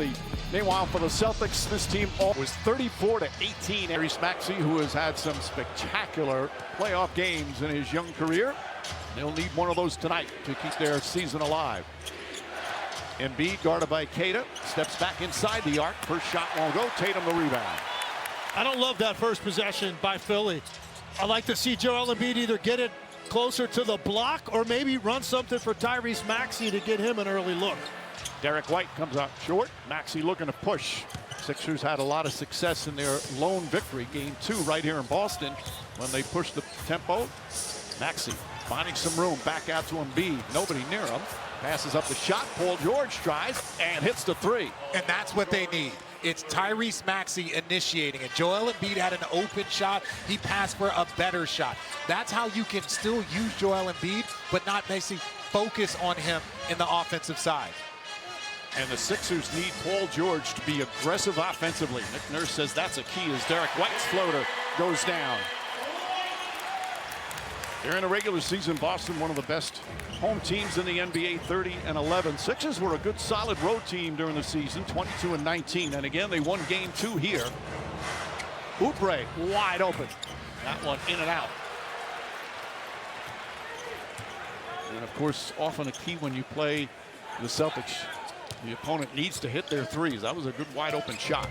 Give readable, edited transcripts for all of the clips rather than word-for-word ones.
healthy. Meanwhile, for the Celtics, this team was 34-18. Tyrese Maxey, who has had some spectacular playoff games in his young career. They'll need one of those tonight to keep their season alive. Embiid, guarded by Queta, steps back inside the arc. First shot won't go. Tatum the rebound. I don't love that first possession by Philly. I like to see Joel Embiid either get it closer to the block or maybe run something for Tyrese Maxey to get him an early look. Derek White comes up short. Maxey looking to push. Sixers had a lot of success in their lone victory, game 2 right here in Boston, when they pushed the tempo. Maxey finding some room, back out to Embiid. Nobody near him. Passes up the shot. Paul George tries and hits the 3. And that's what they need. It's Tyrese Maxey initiating it. Joel Embiid had an open shot. He passed for a better shot. That's how you can still use Joel Embiid, but not basically focus on him in the offensive side. And the Sixers need Paul George to be aggressive offensively. Nick Nurse says that's a key as Derek White's floater goes down. During the regular season, Boston, one of the best home teams in the NBA, 30-11. Sixers were a good, solid road team during the season, 22-19. And again, they won game 2 here. Oubre wide open. That one in and out. And of course, often a key when you play the Celtics. The opponent needs to hit their threes. That was a good wide open shot.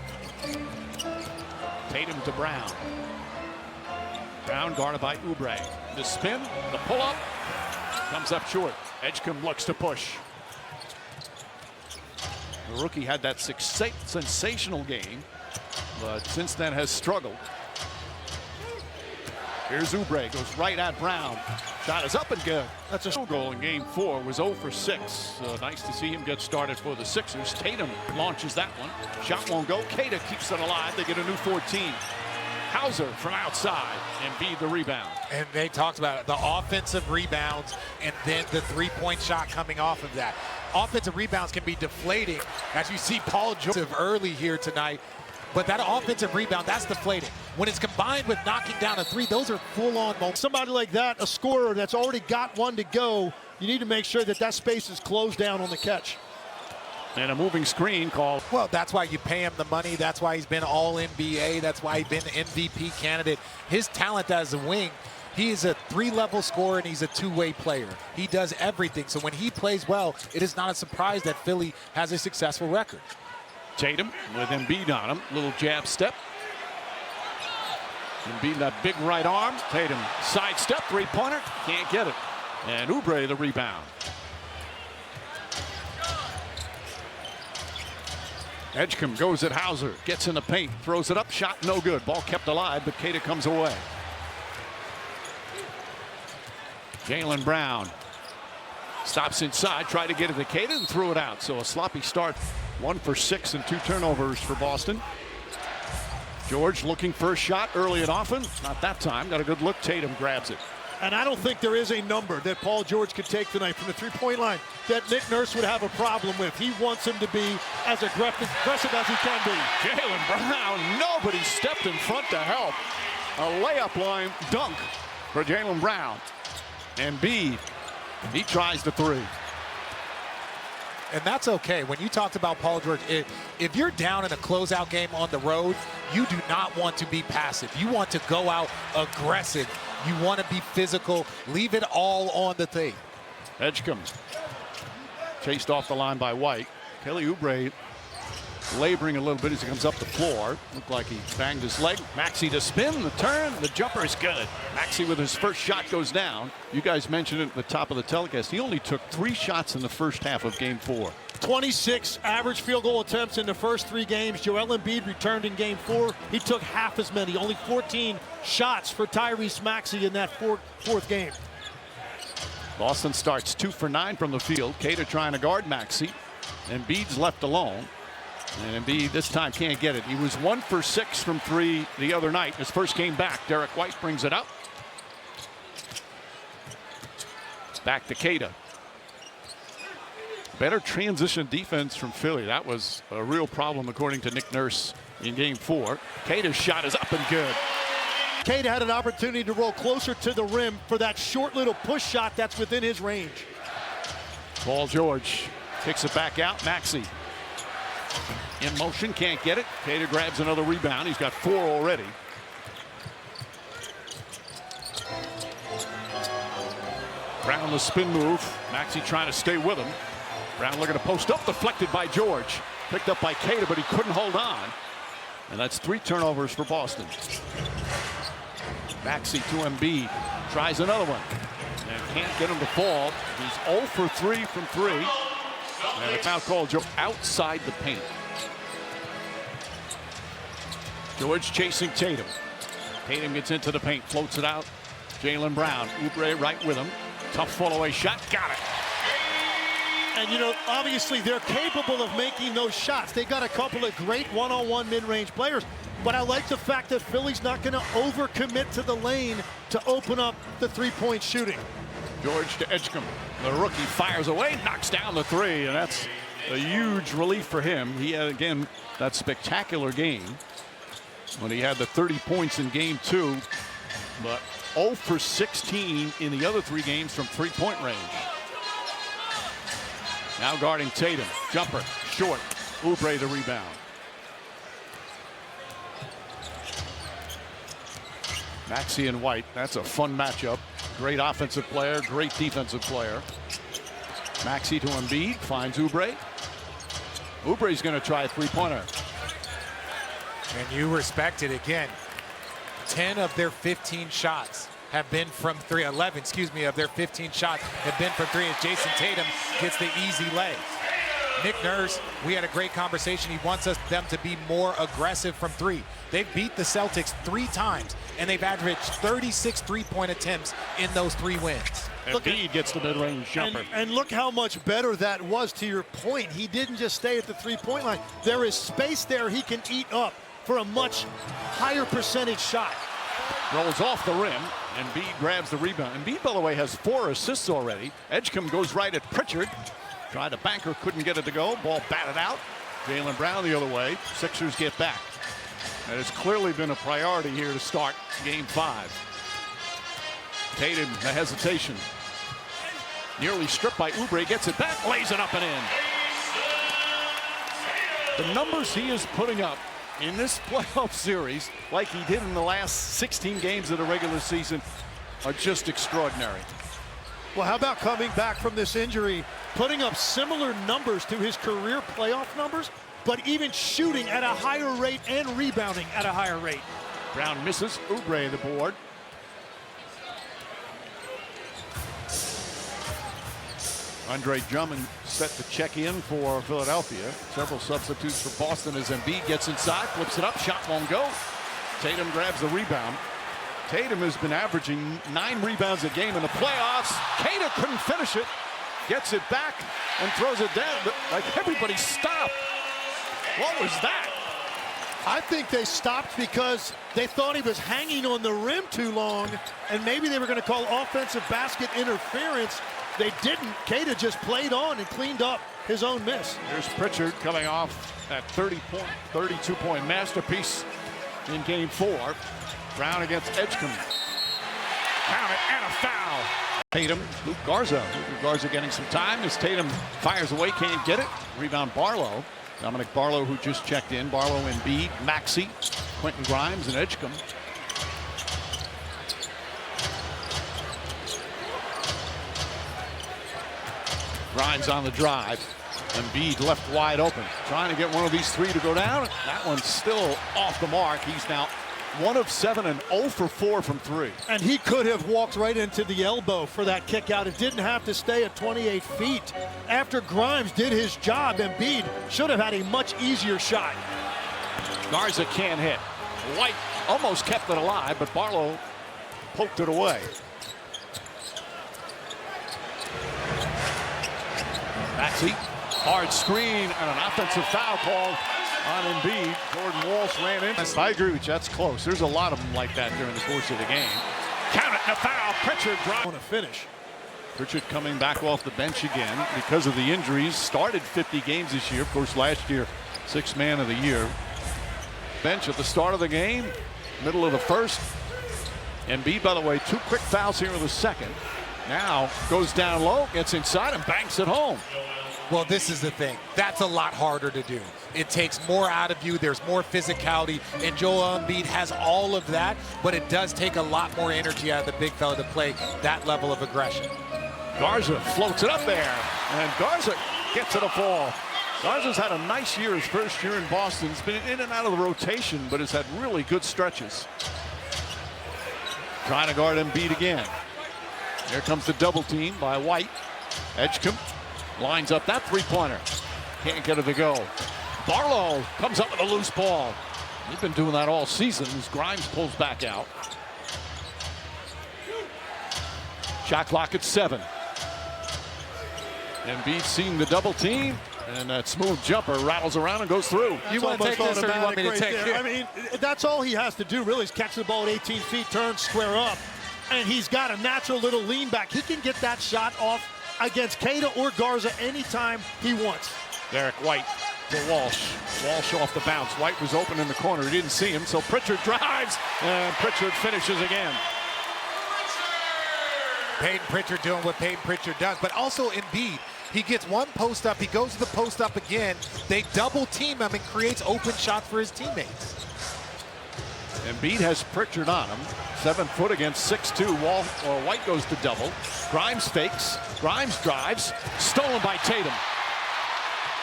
Tatum to Brown. Brown guarded by Oubre. The spin, the pull-up, comes up short. Edgecombe looks to push. The rookie had that sensational game, but since then has struggled. Here's Oubre, goes right at Brown. Shot is up and good. That's a goal in game 4. Was 0 for 6. Nice to see him get started for the Sixers. Tatum launches that one. Shot won't go. Queta keeps it alive. They get a new 14. Hauser from outside, and Embiid the rebound. And they talked about it, the offensive rebounds and then the three-point shot coming off of that. Offensive rebounds can be deflating, as you see Paul George early here tonight. But that offensive rebound, that's deflating. When it's combined with knocking down a 3, those are full-on moments. Somebody like that, a scorer that's already got one to go, you need to make sure that that space is closed down on the catch. And a moving screen call. Well, that's why you pay him the money. That's why he's been All-NBA. That's why he's been MVP candidate. His talent as a wing, he is a 3-level scorer and he's a 2-way player. He does everything. So when he plays well, it is not a surprise that Philly has a successful record. Tatum with Embiid on him. Little jab step. Embiid that big right arm. Tatum sidestep, 3-pointer. Can't get it. And Oubre the rebound. Edgecombe goes at Hauser, gets in the paint, throws it up, shot no good. Ball kept alive, but Queta comes away. Jaylen Brown stops inside, tried to get it to Queta and threw it out. So a sloppy start, 1 for 6 and 2 turnovers for Boston. George looking for a shot early and often. Not that time, got a good look, Tatum grabs it. And I don't think there is a number that Paul George could take tonight from the 3-point line that Nick Nurse would have a problem with. He wants him to be as aggressive as he can be. Jaylen Brown, nobody stepped in front to help. A layup line dunk for Jaylen Brown. Embiid, he tries the 3. And that's okay. When you talked about Paul George, if you're down in a closeout game on the road, you do not want to be passive. You want to go out aggressive. You want to be physical. Leave it all on the thing. Edgecombe chased off the line by White. Kelly Oubre laboring a little bit as he comes up the floor. Looked like he banged his leg. Maxey to spin, the turn, the jumper is good. Maxey with his first shot goes down. You guys mentioned it at the top of the telecast. He only took 3 shots in the first half of game 4. 26 average field goal attempts in the first 3 games. Joel Embiid returned in game 4. He took half as many, only 14 shots for Tyrese Maxey in that fourth game. Boston starts 2 for 9 from the field. Queta trying to guard Maxey. Embiid's left alone. And Embiid this time can't get it. He was 1 for 6 from 3 the other night. His first game back. Derek White brings it up. Back to Queta. Better transition defense from Philly. That was a real problem according to Nick Nurse in game 4. Queta's shot is up and good. Queta had an opportunity to roll closer to the rim for that short little push shot that's within his range. Paul George kicks it back out. Maxey In motion, can't get it. Cater grabs another rebound. He's got 4 already. Brown the spin move. Maxey trying to stay with him. Brown looking to post up, deflected by George. Picked up by Cater, but he couldn't hold on. And that's 3 turnovers for Boston. Maxey to Embiid. Tries another one. And can't get him to fall. He's 0 for 3 from 3. And a foul called outside the paint. George chasing Tatum. Tatum gets into the paint, floats it out. Jaylen Brown, Oubre right with him. Tough fall-away shot, got it. And, you know, obviously they're capable of making those shots. They got a couple of great one-on-one mid-range players. But I like the fact that Philly's not going to overcommit to the lane to open up the three-point shooting. George to Edgecombe. The rookie fires away, knocks down the 3, and that's a huge relief for him. He had, again, that spectacular game when he had the 30 points in game 2, but 0 for 16 in the other 3 games from three-point range. Now guarding Tatum. Jumper, short. Oubre the rebound. Maxey and White, that's a fun matchup. Great offensive player, great defensive player. Maxey to Embiid, finds Oubre. Oubre's going to try a three-pointer. And you respect it again. 10 of their 15 shots have been from 3. 11, excuse me, of their 15 shots have been from 3 as Jason Tatum gets the easy lay. Nick Nurse, we had a great conversation. He wants them to be more aggressive from 3. They've beat the Celtics 3 times, and they've averaged 36 three-point attempts in those 3 wins. Embiid gets the mid-range jumper. And look how much better that was. To your point, he didn't just stay at the three-point line. There is space there he can eat up for a much higher percentage shot. Rolls off the rim. Embiid grabs the rebound. Embiid, by the way, has 4 assists already. Edgecombe goes right at Pritchard. Tried to banker, couldn't get it to go. Ball batted out. Jaylen Brown the other way. Sixers get back. That has clearly been a priority here to start game 5. Tatum, the hesitation. Nearly stripped by Oubre, gets it back, lays it up and in. The numbers he is putting up in this playoff series, like he did in the last 16 games of the regular season, are just extraordinary. Well, how about coming back from this injury, putting up similar numbers to his career playoff numbers, but even shooting at a higher rate and rebounding at a higher rate. Brown misses. Oubre the board. Andre Drummond set to check in for Philadelphia. Several substitutes for Boston as Embiid gets inside, flips it up, shot won't go. Tatum grabs the rebound. Tatum has been averaging 9 rebounds a game in the playoffs. Cater couldn't finish it. Gets it back and throws it down, but like everybody stopped. What was that? I think they stopped because they thought he was hanging on the rim too long, and maybe they were going to call offensive basket interference. They didn't. Cater just played on and cleaned up his own miss. Here's Pritchard coming off that 32-point masterpiece in game 4. Brown against Edgecombe. Count it and a foul. Tatum, Luke Garza. Luke Garza getting some time as Tatum fires away, can't get it. Rebound Barlow. Dominic Barlow, who just checked in. Barlow, Embiid, Maxey, Quentin Grimes, and Edgecombe. Grimes on the drive. Embiid left wide open. Trying to get one of these 3 to go down. That one's still off the mark. He's now 1 of 7 and 0 for 4 from 3. And he could have walked right into the elbow for that kick out. It didn't have to stay at 28 feet. After Grimes did his job, Embiid should have had a much easier shot. Garza can't hit. White almost kept it alive, but Barlow poked it away. Maxey, hard screen and an offensive foul called on Embiid. Jordan Walsh ran in. I agree with you. That's close. There's a lot of them like that during the course of the game. Count it and a foul. Pritchard On a finish. Pritchard coming back off the bench again because of the injuries. Started 50 games this year. Of course, last year, 6th man of the year. Bench at the start of the game, middle of the first. Embiid, by the way, 2 quick fouls here in the second. Now goes down low, gets inside and banks it home. Well, this is the thing. That's a lot harder to do. It takes more out of you. There's more physicality, and Joel Embiid has all of that, but it does take a lot more energy out of the big fella to play that level of aggression. Garza floats it up there, and Garza gets it a fall. Garza's had a nice year his first year in Boston. He's been in and out of the rotation, but has had really good stretches. Trying to guard Embiid again. Here comes the double team by White. Edgecombe lines up that three-pointer. Can't get it to go. Barlow comes up with a loose ball. He's been doing that all season as Grimes pulls back out. Shot clock at 7. Embiid seeing the double team, and that smooth jumper rattles around and goes through. You want to take this, or you want me to take it? I mean, that's all he has to do really is catch the ball at 18 feet, turn, square up, and he's got a natural little lean back. He can get that shot off against Queta or Garza anytime he wants. Derek White to Walsh. Walsh off the bounce. White was open in the corner. He didn't see him, so Pritchard drives, and Pritchard finishes again. Peyton Pritchard doing what Peyton Pritchard does, but also Embiid. He gets one post up, he goes to the post up again. They double team him and creates open shots for his teammates. Embiid has Pritchard on him. 7 foot against 6'2". White goes to double. Grimes fakes. Grimes drives. Stolen by Tatum.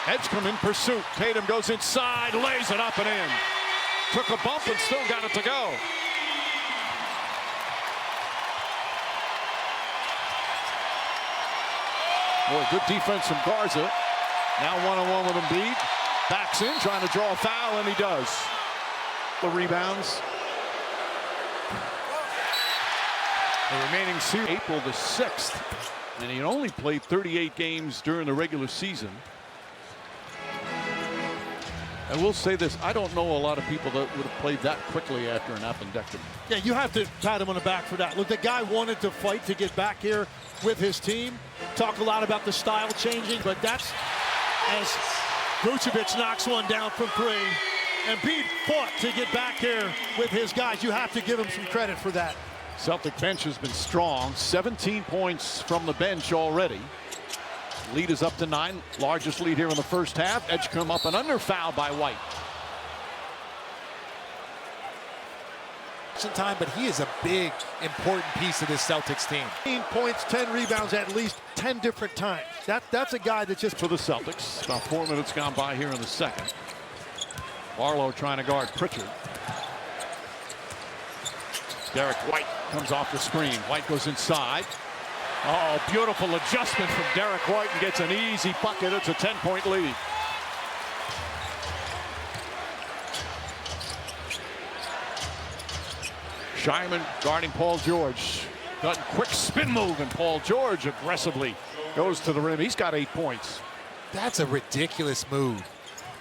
Edgecombe in pursuit. Tatum goes inside, lays it up and in. Took a bump and still got it to go. Boy, good defense from Garza. Now one-on-one with Embiid. Backs in, trying to draw a foul, and he does. The rebounds. The remaining series, April the 6th. And he only played 38 games during the regular season. I will say this, I don't know a lot of people that would have played that quickly after an appendectomy. Yeah, you have to pat him on the back for that. Look, the guy wanted to fight to get back here with his team. Talk a lot about the style changing, but that's as Vucevic knocks one down from 3. Embiid fought to get back here with his guys. You have to give him some credit for that. Celtic bench has been strong. 17 points from the bench already. Lead is up to 9. Largest lead here in the first half. Edgecombe up and under, foul by White. Time, but he is a big, important piece of this Celtics team. 15 points, 10 rebounds at least 10 different times. That's a guy that just... For the Celtics, about 4 minutes gone by here in the second. Barlow trying to guard Pritchard. Derek White comes off the screen. White goes inside. Oh, beautiful adjustment from Derek White and gets an easy bucket. It's a 10-point lead. Scheinman guarding Paul George. Got a quick spin move, and Paul George aggressively goes to the rim. He's got 8 points. That's a ridiculous move.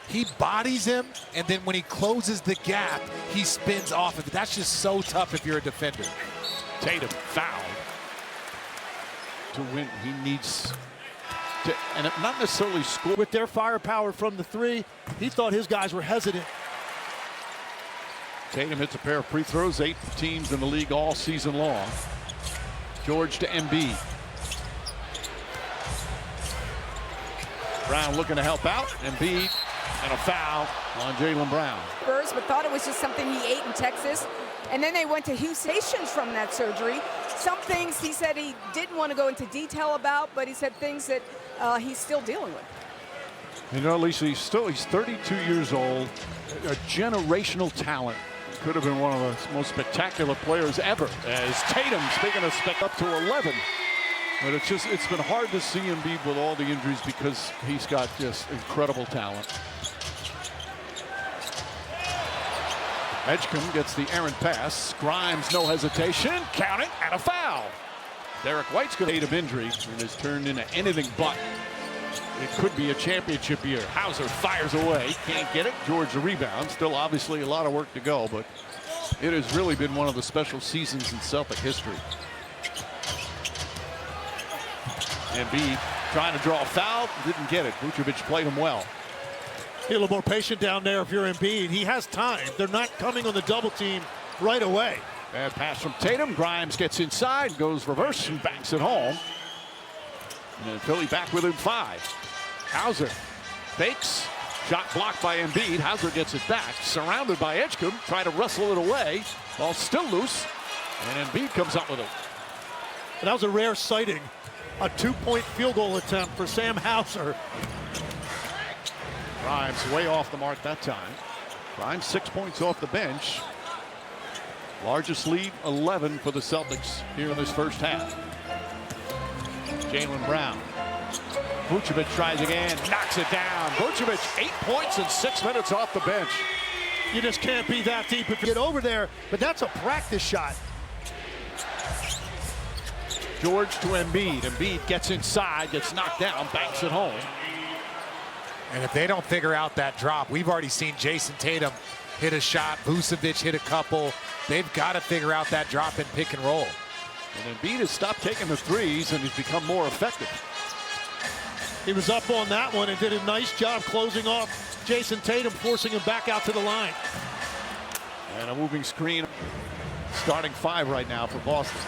He bodies him, and then when he closes the gap, he spins off of it. That's just so tough if you're a defender. Tatum fouled. To win, he needs to, and not necessarily score. With their firepower from the 3, he thought his guys were hesitant. Tatum hits a pair of free throws. 8 teams in the league all season long. George to Embiid. Brown looking to help out. Embiid, and a foul on Jaylen Brown. But thought it was just something he ate in Texas. And then they went to Houston from that surgery. Some things he said he didn't want to go into detail about, but he said things that he's still dealing with. You know, Lisa, he's 32 years old, a generational talent. Could have been one of the most spectacular players ever. As Tatum, speaking of up to 11. But it's been hard to see Embiid with all the injuries because he's got just incredible talent. Edgecombe gets the errant pass. Grimes, no hesitation, counting, and a foul. Derek White's got 8 of injury and has turned into anything but. It could be a championship year. Hauser fires away, can't get it. George the rebound. Still obviously a lot of work to go, but it has really been one of the special seasons in Celtic history. Embiid trying to draw a foul, didn't get it. Vucevic played him well. Be a little more patient down there if you're Embiid. He has time. They're not coming on the double team right away. Bad pass from Tatum. Grimes gets inside, goes reverse and banks it home. And then Philly back within 5. Hauser fakes, Shot blocked by Embiid. Hauser gets it back. Surrounded by Edgecombe. Try to wrestle it away. Ball still loose. And Embiid comes up with it. And that was a rare sighting. A 2-point field goal attempt for Sam Hauser. Grimes way off the mark that time. Grimes 6 points off the bench. Largest lead, 11 for the Celtics here in this first half. Jaylen Brown. Vucevic tries again, knocks it down. Vucevic 8 points in 6 minutes off the bench. You just can't be that deep if you get over there, but that's a practice shot. George to Embiid. Embiid gets inside, gets knocked down, banks it home. And if they don't figure out that drop, we've already seen Jason Tatum hit a shot, Vucevic hit a couple. They've got to figure out that drop and pick and roll. And Embiid has stopped taking the threes and he's become more effective. He was up on that one and did a nice job closing off Jason Tatum, forcing him back out to the line. And a moving screen. Starting 5 right now for Boston.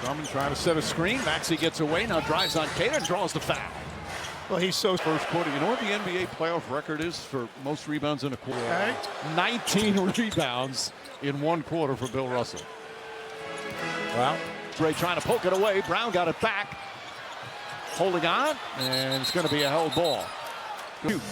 Drummond trying to set a screen. Maxey gets away, now drives on Cater and draws the foul. Well, he's so First quarter. You know what the NBA playoff record is for most rebounds in a quarter? Okay. 19 rebounds in 1 quarter for Bill Russell. Well, Ray trying to poke it away. Brown got it back. Holding on, and it's going to be a held ball. Good.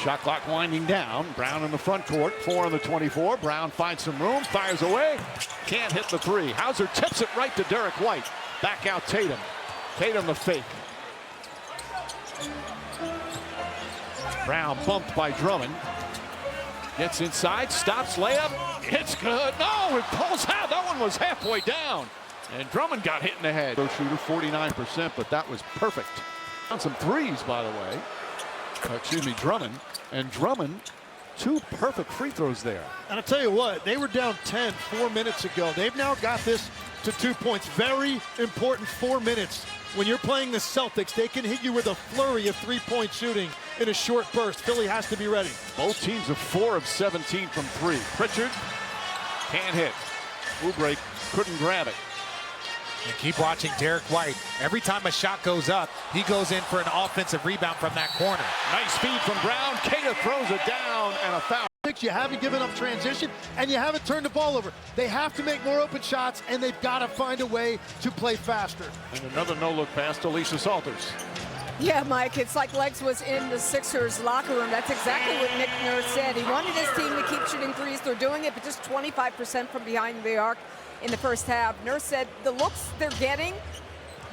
Shot clock winding down. Brown in the front court. 4 on the 24. Brown finds some room. Fires away. Can't hit the 3. Hauser tips it right to Derek White. Back out Tatum. Tatum the fake. Brown bumped by Drummond. Gets inside. Stops. Layup. It's good. No, it pulls out. That one was halfway down. And Drummond got hit in the head. Shooter 49%, but that was perfect. On some threes, by the way. Excuse me, Drummond. And Drummond, 2 perfect free throws there. And I'll tell you what, they were down 10 4 minutes ago. They've now got this to 2 points. Very important 4 minutes. When you're playing the Celtics, they can hit you with a flurry of 3-point shooting in a short burst. Philly has to be ready. Both teams are 4 of 17 from 3. Pritchard can't hit. Oubre couldn't grab it. and keep watching Derek White. Every time a shot goes up, he goes in for an offensive rebound from that corner. Nice speed from Brown. Kata throws it down and a foul. You haven't given up transition, and you haven't turned the ball over. They have to make more open shots, and they've got to find a way to play faster. And another no-look pass to Lisa Salters. Yeah, Mike, it's like Legs was in the Sixers locker room. That's exactly what Nick Nurse said. He wanted his team to keep shooting threes. They're doing it, but just 25% from behind the arc in the first half. Nurse said the looks they're getting,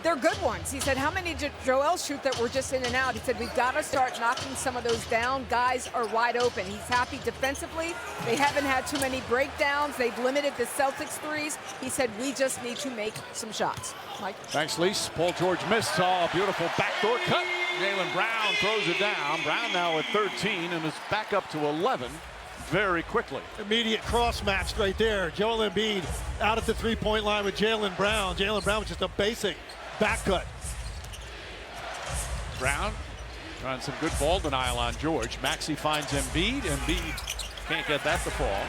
they're good ones. He said, how many did Joel shoot that were just in and out? He said, we've got to start knocking some of those down. Guys are wide open. He's happy defensively. They haven't had too many breakdowns. They've limited the Celtics threes. He said, we just need to make some shots. Mike? Thanks, Lise. Paul George missed. Oh, beautiful backdoor cut. Jaylen Brown throws it down. Brown now at 13 and is back up to 11 very quickly. Immediate cross match right there. Joel Embiid out at the three-point line with Jaylen Brown. Jaylen Brown was just a basic back cut. Brown trying some good ball denial on George. Maxey finds Embiid. Embiid can't get that to fall.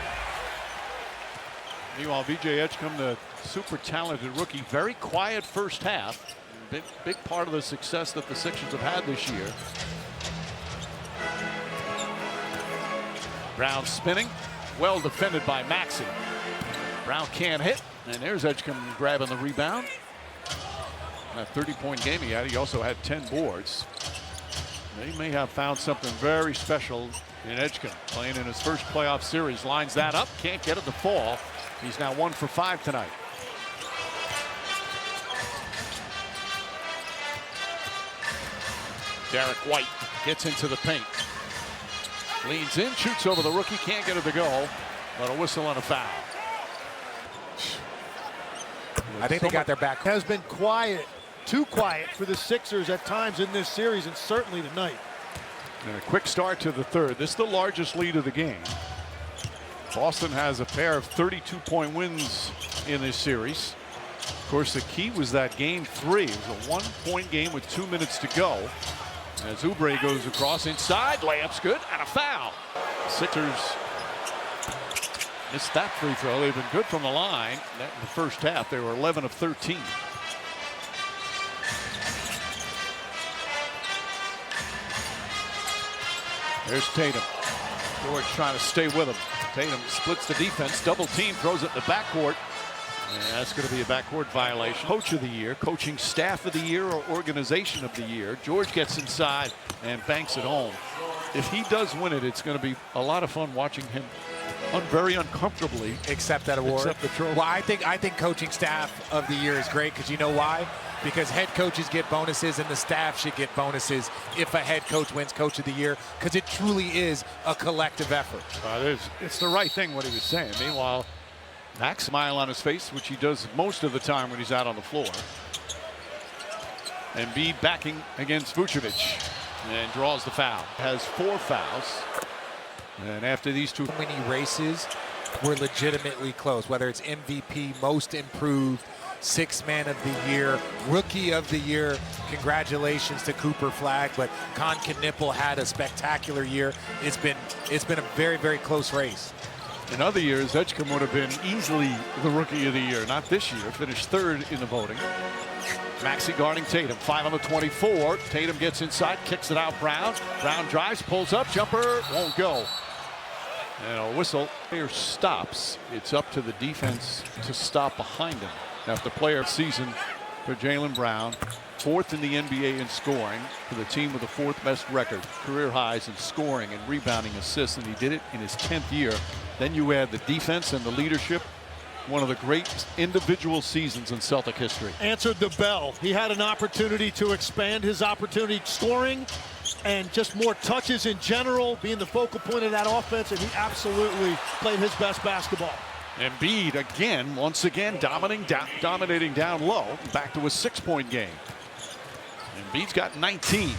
Meanwhile, VJ Edgecombe, the super talented rookie, very quiet first half. Big part of the success that the Sixers have had this year. Brown spinning, well defended by Maxey. Brown can't hit, and there's Edgecombe grabbing the rebound. That 30-point game he had, he also had 10 boards. They may have found something very special in Edgecombe, playing in his first playoff series. Lines that up, can't get it to fall. He's now 1 for 5 tonight. Derek White gets into the paint. Leans in, shoots over the rookie, can't get it to go, but a whistle and a foul. I think they got their back. Has been quiet, too quiet for the Sixers at times in this series, and certainly tonight. And a quick start to the third. This is the largest lead of the game. Boston has a pair of 32-point wins in this series. Of course, the key was that game 3. It was a 1-point game with 2 minutes to go. As Oubre goes across inside, layup's good, and a foul. Sixers Missed that free throw. They've been good from the line. In the first half, they were 11 of 13. There's Tatum. George trying to stay with him. Tatum splits the defense, double team, throws it in the backcourt. And that's going to be a backcourt violation. Coach of the year, coaching staff of the year, or organization of the year. George gets inside and banks it home. If he does win it, it's going to be a lot of fun watching him very uncomfortably accept that award. Accept the trophy. Well, I think coaching staff of the year is great, because you know why? Because head coaches get bonuses and the staff should get bonuses if a head coach wins coach of the year, because it truly is a collective effort. It's the right thing what he was saying. Meanwhile, Max smile on his face, which he does most of the time when he's out on the floor. Embiid backing against Vucevic and draws the foul. Has 4 fouls. And after these two, many races were legitimately close, whether it's MVP, most improved, 6th man of the year, rookie of the year. Congratulations to Cooper Flagg, but Con Knipple had a spectacular year. It's been a very, very close race. In other years, Edgecombe would have been easily the rookie of the year. Not this year. Finished 3rd in the voting. Maxey guarding Tatum. 5 on the 24. Tatum gets inside, kicks it out. Brown drives, pulls up, jumper won't go. And a whistle. Player stops. It's up to the defense to stop behind him. After player season for Jaylen Brown, 4th in the NBA in scoring for the team with the 4th best record, career highs in scoring and rebounding, assists, and he did it in his 10th year. Then you add the defense and the leadership. One of the great individual seasons in Celtic history. Answered the bell. He had an opportunity to expand his opportunity scoring and just more touches in general, being the focal point of that offense, and he absolutely played his best basketball. Embiid again, once again, dominating down low, back to a 6-point game. Embiid's got 19.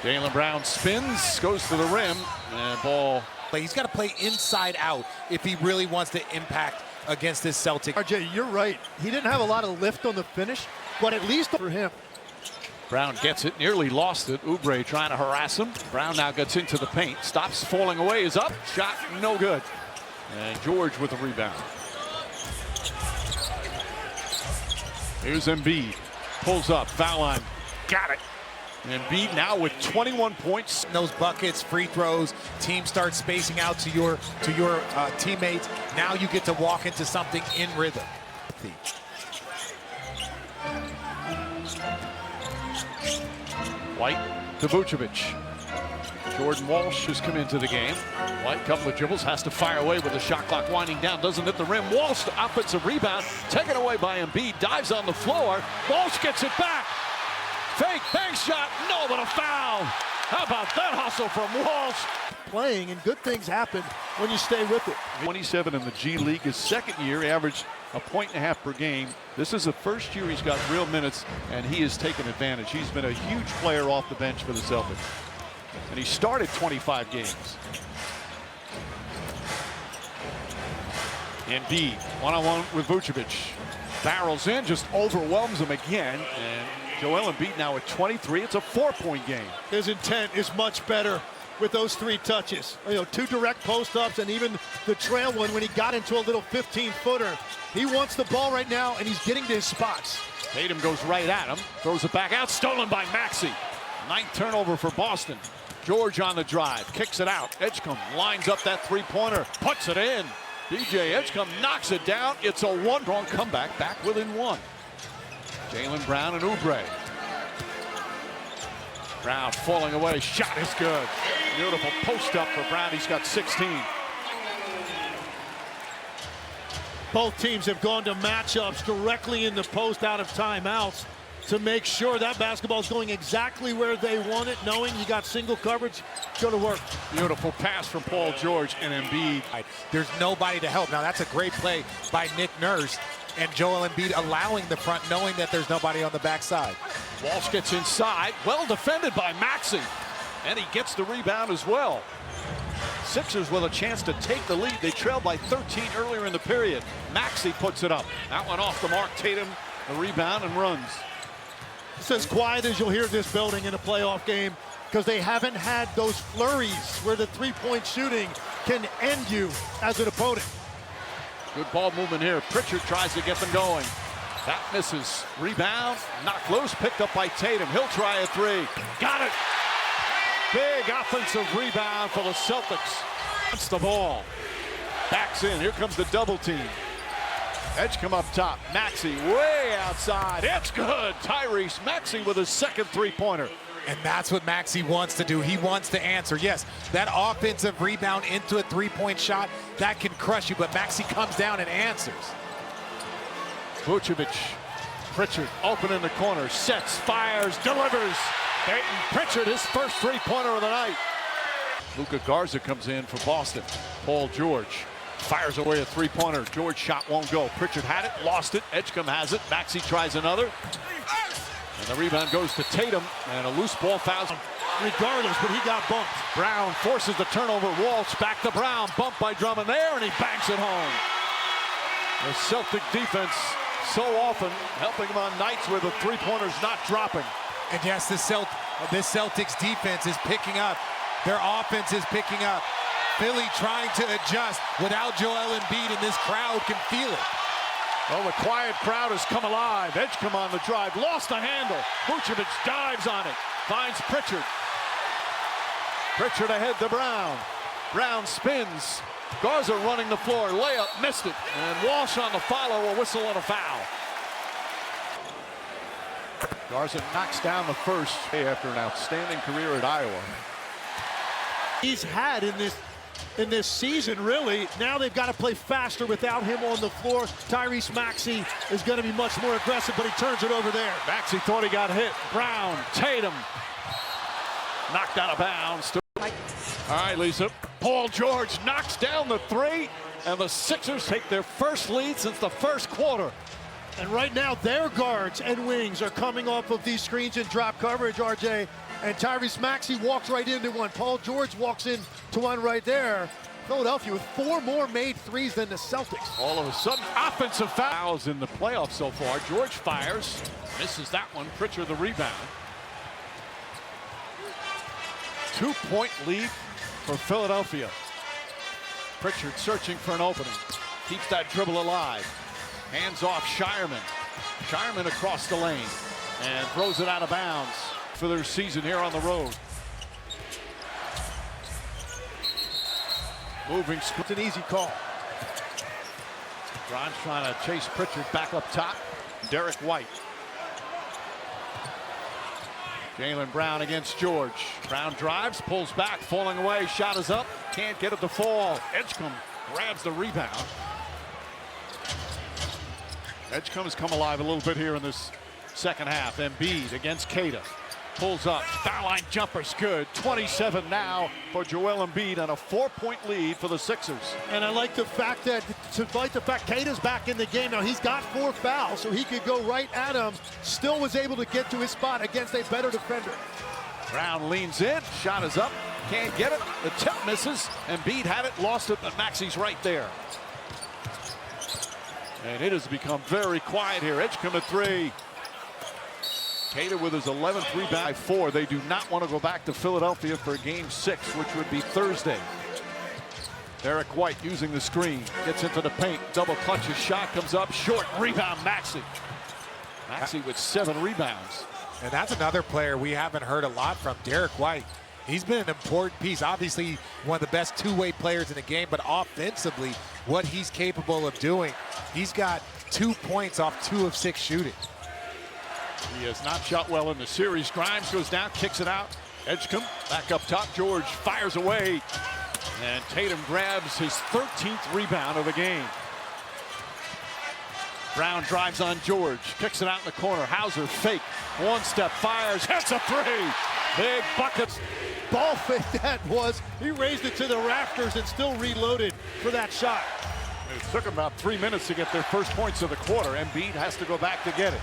Jaylen Brown spins, goes to the rim, and ball. He's got to play inside out if he really wants to impact against this Celtic. RJ, you're right. He didn't have a lot of lift on the finish, but at least for him. Brown gets it, nearly lost it. Oubre trying to harass him. Brown now gets into the paint, stops falling away, is up, shot no good. And George with the rebound. Here's Embiid, pulls up, foul line, got it. Embiid now with 21 points. Those buckets, free throws, teams start spacing out to your teammates. Now you get to walk into something in rhythm. White to Vucevic. Jordan Walsh has come into the game. White, couple of dribbles, has to fire away with the shot clock winding down, doesn't hit the rim. Walsh, the offensive rebound, taken away by Embiid, dives on the floor. Walsh gets it back. Fake bank shot, no, but a foul. How about that hustle from Walsh? Playing, and good things happen when you stay with it. 27 in the G League. His 2nd year, averaged a 1.5 per game. This is the first year he's got real minutes, and he has taken advantage. He's been a huge player off the bench for the Celtics. And he started 25 games. Embiid, one-on-one with Vucevic. Barrels in, just overwhelms him again. And Joel Embiid now at 23. It's a 4-point game. His intent is much better with those 3 touches. 2 direct post-ups and even the trail one when he got into a little 15-footer. He wants the ball right now, and he's getting to his spots. Tatum goes right at him, throws it back out, stolen by Maxey. 9th turnover for Boston. George on the drive, kicks it out. Edgecombe lines up that 3-pointer, puts it in. DJ Edgecombe knocks it down. It's a 1-run comeback, back within 1. Jaylen Brown and Oubre. Brown falling away, shot is good. Beautiful post up for Brown, he's got 16. Both teams have gone to matchups directly in the post out of timeouts to make sure that basketball is going exactly where they want it, knowing you got single coverage, go to work. Beautiful pass from Paul George and Embiid. There's nobody to help. Now that's a great play by Nick Nurse, and Joel Embiid allowing the front, knowing that there's nobody on the backside. Walsh gets inside, well defended by Maxey, and he gets the rebound as well. Sixers with a chance to take the lead. They trailed by 13 earlier in the period. Maxey puts it up. That one off the mark. Tatum, the rebound, and runs. It's as quiet as you'll hear this building in a playoff game, because they haven't had those flurries where the 3-point shooting can end you as an opponent. Good ball movement here. Pritchard tries to get them going. That misses. Rebound, knocked loose, picked up by Tatum. He'll try a three. Got it. Big offensive rebound for the Celtics. That's the ball. Backs in. Here comes the double team. Edgecombe up top. Maxey way outside. It's good. Tyrese Maxey with his second three-pointer. And that's what Maxey wants to do. He wants to answer. Yes, that offensive rebound into a three-point shot, that can crush you, but Maxey comes down and answers. Vucevic, Pritchard open in the corner, sets, fires, delivers. Peyton Pritchard, his first three-pointer of the night. Luka Garza comes in for Boston. Paul George fires away a three-pointer. George shot won't go. Pritchard had it, lost it. Edgecombe has it. Maxey tries another. And the rebound goes to Tatum, and a loose ball foul. Regardless, but he got bumped. Brown forces the turnover. Walsh back to Brown. Bumped by Drummond there, and he banks it home. The Celtic defense so often helping him on nights where the three-pointers not dropping. And yes, this Celtics defense is picking up. Their offense is picking up. Philly trying to adjust without Joel Embiid, and this crowd can feel it. Well, the quiet crowd has come alive. Edgecombe on the drive, lost the handle. Vucevic dives on it, finds Pritchard. Pritchard ahead to Brown. Brown spins. Garza running the floor, layup, missed it. And Walsh on the follow, a whistle and a foul. Garza knocks down the first after an outstanding career at Iowa. He's had in this season, really. Now they've got to play faster without him on the floor. Tyrese Maxey is going to be much more aggressive, but he turns it over there. Maxey thought he got hit. Brown, Tatum, knocked out of bounds. All right, Lisa. Paul George knocks down the three, and the Sixers take their first lead since the first quarter. And right now, their guards and wings are coming off of these screens and drop coverage, RJ. And Tyrese Maxey walks right into one. Paul George walks into one right there. Philadelphia with 4 more made threes than the Celtics. All of a sudden, offensive fouls in the playoffs so far. George fires, misses that one. Pritchard the rebound. 2-point lead for Philadelphia. Pritchard searching for an opening. Keeps that dribble alive. Hands off Shireman. Shireman across the lane and throws it out of bounds for their season here on the road. Moving. It's an easy call. Grimes trying to chase Pritchard back up top. Derek White. Jaylen Brown against George. Brown drives, pulls back, falling away. Shot is up. Can't get it to fall. Edgecombe grabs the rebound. Edgecombe has come alive a little bit here in this second half. Embiid against Queta. Pulls up. Foul line jumper's good. 27 now for Joel Embiid and a 4-point lead for the Sixers. And I like the fact that, Queta's back in the game. Now, he's got 4 fouls, so he could go right at him. Still was able to get to his spot against a better defender. Brown leans in. Shot is up. Can't get it. The tip misses. Embiid had it, lost it, but Maxey's right there. And it has become very quiet here. Edgecombe at 3. Queta with his 11th rebound by 4. They do not want to go back to Philadelphia for game 6, which would be Thursday. Derek White using the screen. Gets into the paint. Double clutches. Shot comes up short. Rebound Maxey. Maxey with 7 rebounds. And that's another player we haven't heard a lot from, Derek White. He's been an important piece. Obviously, one of the best two-way players in the game, but offensively, what he's capable of doing. He's got 2 points off 2 of 6 shooting. He has not shot well in the series. Grimes goes down, kicks it out. Edgecombe back up top. George fires away. And Tatum grabs his 13th rebound of the game. Brown drives on George. Kicks it out in the corner. Hauser fake. 1 step fires. Hits a 3. Big buckets. Ball fake that was. He raised it to the rafters and still reloaded for that shot. It took them about 3 minutes to get their first points of the quarter. Embiid has to go back to get it.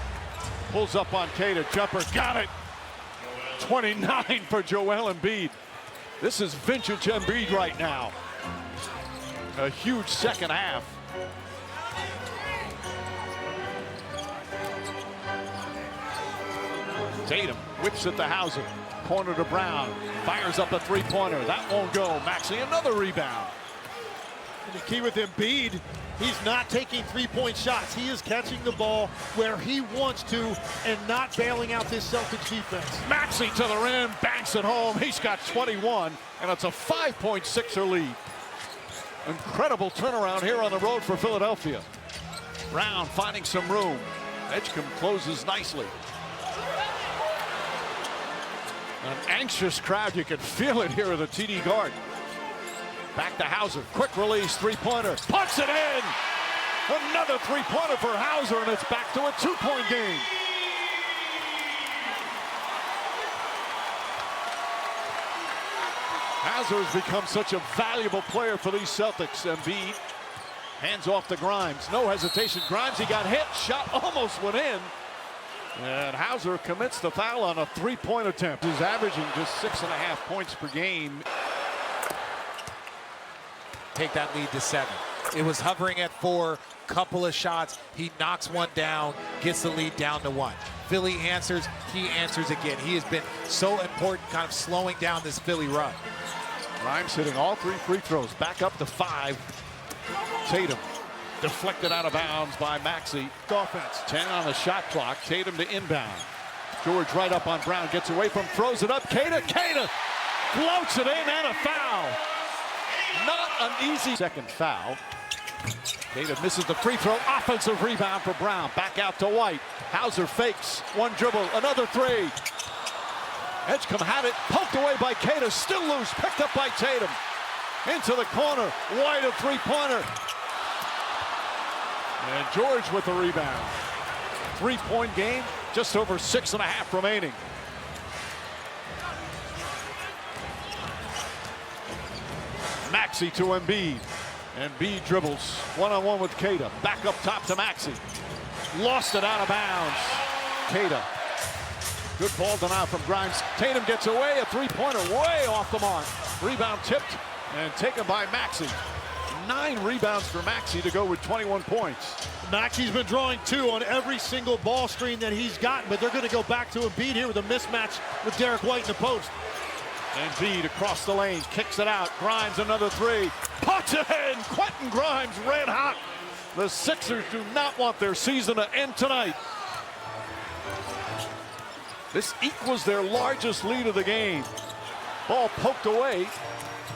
Pulls up on Queta, jumper, got it. 29 for Joel Embiid. This is vintage Embiid right now. A huge second half. Tatum whips it to Hauser. Corner to Brown. Fires up a 3-pointer. That won't go. Maxey another rebound. And the key with Embiid, he's not taking three-point shots. He is catching the ball where he wants to and not bailing out this Celtics defense. Maxey to the rim, banks it home. He's got 21, and it's a 5-point Sixer lead. Incredible turnaround here on the road for Philadelphia. Brown finding some room. Edgecombe closes nicely. An anxious crowd. You can feel it here at the TD Garden. Back to Hauser. Quick release, three-pointer. Puts it in! Another three-pointer for Hauser, and it's back to a two-point game. Hauser has become such a valuable player for these Celtics. Embiid hands off to Grimes. No hesitation. Grimes, he got hit. Shot almost went in. And Hauser commits the foul on a three-point attempt. He's averaging just 6.5 points per game. Take that lead to 7. It was hovering at 4, couple of shots. He knocks one down, gets the lead down to 1. Philly answers, he answers again. He has been so important, kind of slowing down this Philly run. Grimes hitting all 3 free throws. Back up to 5. Tatum deflected out of bounds by Maxey. Offense. 10 on the shot clock. Tatum to inbound. George right up on Brown. Gets away from, throws it up. Queta floats it in, and a foul. Not an easy second foul. Queta misses the free throw. Offensive rebound for Brown. Back out to White. Hauser fakes. One dribble. Another three. Edgecombe had it. Poked away by Queta. Still loose. Picked up by Tatum. Into the corner. White a three-pointer. And George with the rebound. 3-point game. Just over 6.5 remaining. Maxey to Embiid. Embiid dribbles. One-on-one with Queta. Back up top to Maxey. Lost it out of bounds. Queta. Good ball denied from Grimes. Tatum gets away. A three-pointer way off the mark. Rebound tipped and taken by Maxey. 9 rebounds for Maxey to go with 21 points. Maxey's been drawing 2 on every single ball screen that he's gotten, but they're going to go back to Embiid here with a mismatch with Derek White in the post. Embiid across the lane, kicks it out. Grimes another 3. Puts it in. Quentin Grimes red hot. The Sixers do not want their season to end tonight. This equals their largest lead of the game. Ball poked away.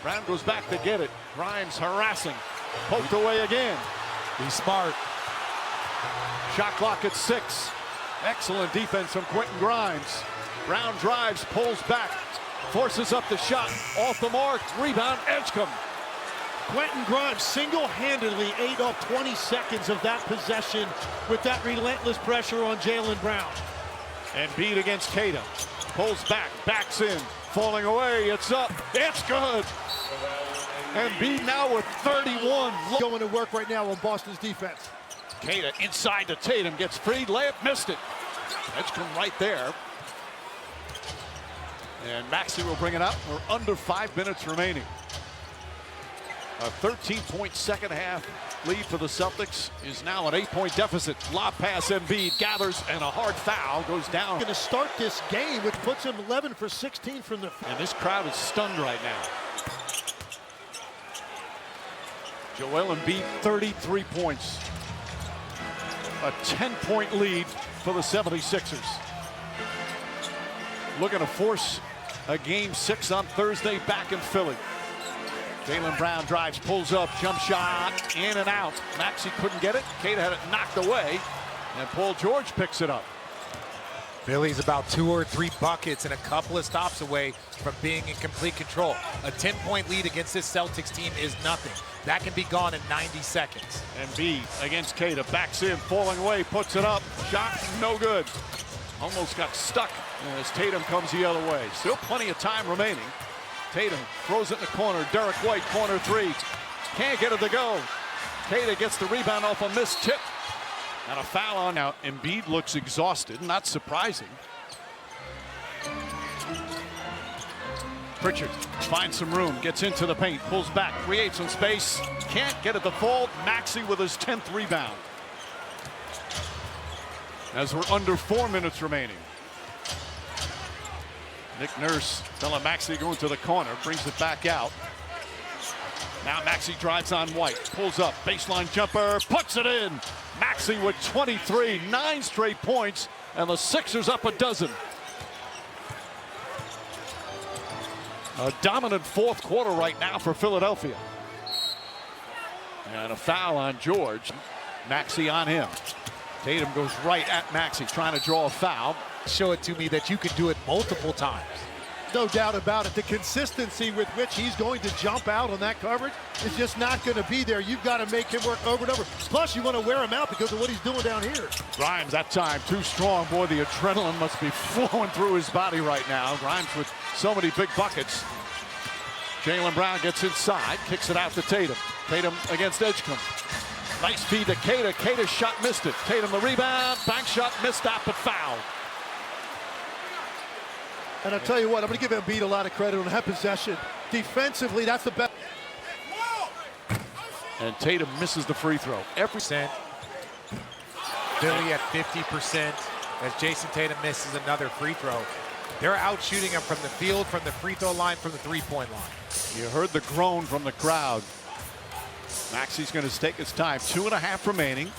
Brown goes back to get it. Grimes harassing. Poked away again. Be smart. Shot clock at 6. Excellent defense from Quentin Grimes. Brown drives, pulls back, forces up the shot. Off the mark. Rebound, Edgecombe. Quentin Grimes single-handedly ate up 20 seconds of that possession with that relentless pressure on Jaylen Brown. Embiid against Queta. Pulls back, backs in, falling away. It's up. It's good. Embiid now with 31. Going to work right now on Boston's defense. Queta inside to Tatum. Gets freed. Layup missed it. Edgecombe right there. And Maxey will bring it up. We're under 5 minutes remaining. A 13-point second half lead for the Celtics is now an 8-point deficit. Lob pass, Embiid gathers, and a hard foul goes down. Going to start this game, which puts him 11 for 16 from the field. And this crowd is stunned right now. Joel Embiid, 33 points. A 10-point lead for the 76ers. Looking to force a game 6 on Thursday back in Philly. Jaylen Brown drives, pulls up, jump shot, in and out. Maxey couldn't get it. Queta had it knocked away, and Paul George picks it up. Philly's about 2 or 3 buckets and a couple of stops away from being in complete control. A 10-point lead against this Celtics team is nothing. That can be gone in 90 seconds. Embiid against Queta, backs in, falling away, puts it up. Shot no good. Almost got stuck as Tatum comes the other way. Still plenty of time remaining. Tatum throws it in the corner. Derek White, corner 3. Can't get it to go. Queta gets the rebound off a missed tip. And a foul on out. Embiid looks exhausted. Not surprising. Pritchard finds some room. Gets into the paint. Pulls back. Creates some space. Can't get it to fall. Maxey with his 10th rebound. As we're under 4 minutes remaining. Nick Nurse telling Maxey going to the corner. Brings it back out. Now Maxey drives on White, pulls up, baseline jumper, puts it in. Maxey with 23, 9 straight points, and the Sixers up a dozen. A dominant fourth quarter right now for Philadelphia. And a foul on George. Maxey on him. Tatum goes right at Maxey, trying to draw a foul. Show it to me that you can do it multiple times. No doubt about it. The consistency with which he's going to jump out on that coverage is just not going to be there. You've got to make him work over and over. Plus, you want to wear him out because of what he's doing down here. Grimes that time too strong. Boy, the adrenaline must be flowing through his body right now. Grimes with so many big buckets. Jaylen Brown gets inside, kicks it out to Tatum. Tatum against Edgecombe. Nice feed to Keita. Keita's shot missed it. Tatum the rebound. Bank shot missed out, but foul. And I'll tell you what, I'm going to give Embiid a lot of credit on that possession. Defensively, that's the best. And Tatum misses the free throw. Every cent. Philly at 50% as Jason Tatum misses another free throw. They're out shooting him from the field, from the free throw line, from the three-point line. You heard the groan from the crowd. Maxey's going to take his time. 2.5 remaining.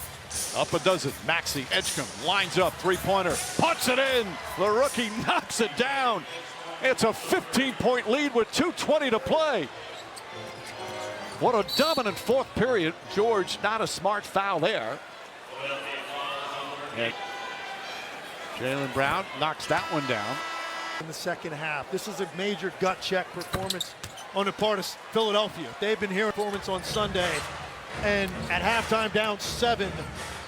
Up a dozen. Maxey, Edgecombe lines up, three-pointer, puts it in. The rookie knocks it down. It's a 15-point lead with 2:20 to play. What a dominant fourth period. George, not a smart foul there. And Jaylen Brown knocks that one down. In the second half, this is a major gut check performance on the part of Philadelphia. They've been here performance on Sunday, and at halftime down 7,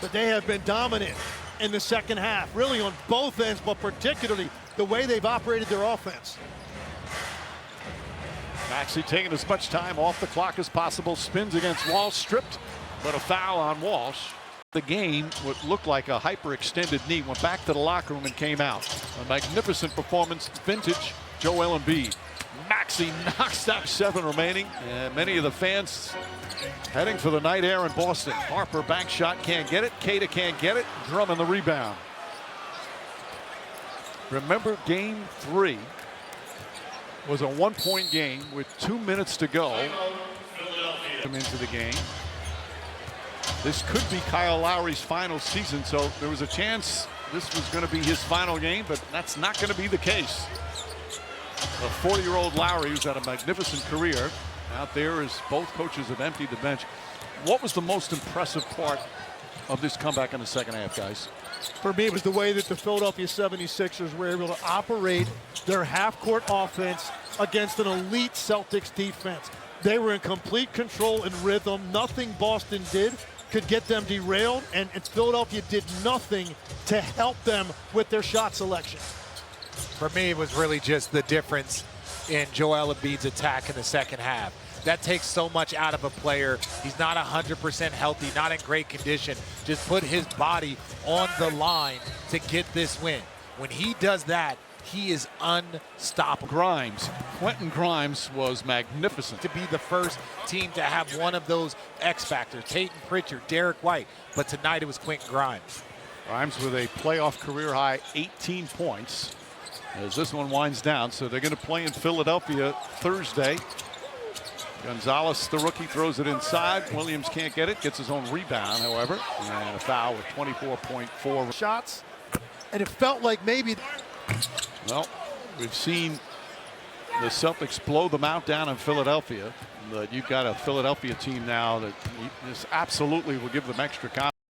but they have been dominant in the second half, really on both ends, but particularly the way they've operated their offense. Maxey taking as much time off the clock as possible, spins against Walsh, stripped, but a foul on Walsh. The game, what looked like a hyperextended knee, went back to the locker room and came out. A magnificent performance, vintage Joel Embiid. Maxey knocks that 7 remaining, and many of the fans heading for the night air in Boston. Harper bank shot, can't get it. Keita can't get it. Drummond the rebound. Remember, game 3 was a 1-point game with 2 minutes to go. Come into the game. This could be Kyle Lowry's final season, so there was a chance this was going to be his final game, but that's not going to be the case. A 40-year-old Lowry, who's had a magnificent career out there, as both coaches have emptied the bench. What was the most impressive part of this comeback in the second half, guys? For me, it was the way that the Philadelphia 76ers were able to operate their half-court offense against an elite Celtics defense. They were in complete control and rhythm. Nothing Boston did could get them derailed, and Philadelphia did nothing to help them with their shot selection. For me, it was really just the difference in Joel Embiid's attack in the second half. That takes so much out of a player. He's not 100% healthy, not in great condition. Just put his body on the line to get this win. When he does that, he is unstoppable. Grimes, Quentin Grimes was magnificent. To be the first team to have one of those X factors, Peyton Pritchard, Derek White, but tonight it was Quentin Grimes. Grimes with a playoff career high 18 points as this one winds down. So they're going to play in Philadelphia Thursday. Gonzalez, the rookie, throws it inside. Williams can't get it, gets his own rebound, however, and a foul with 24.4 shots. And it felt like maybe. Well, we've seen the Celtics blow them out down in Philadelphia. But you've got a Philadelphia team now that absolutely will give them extra confidence.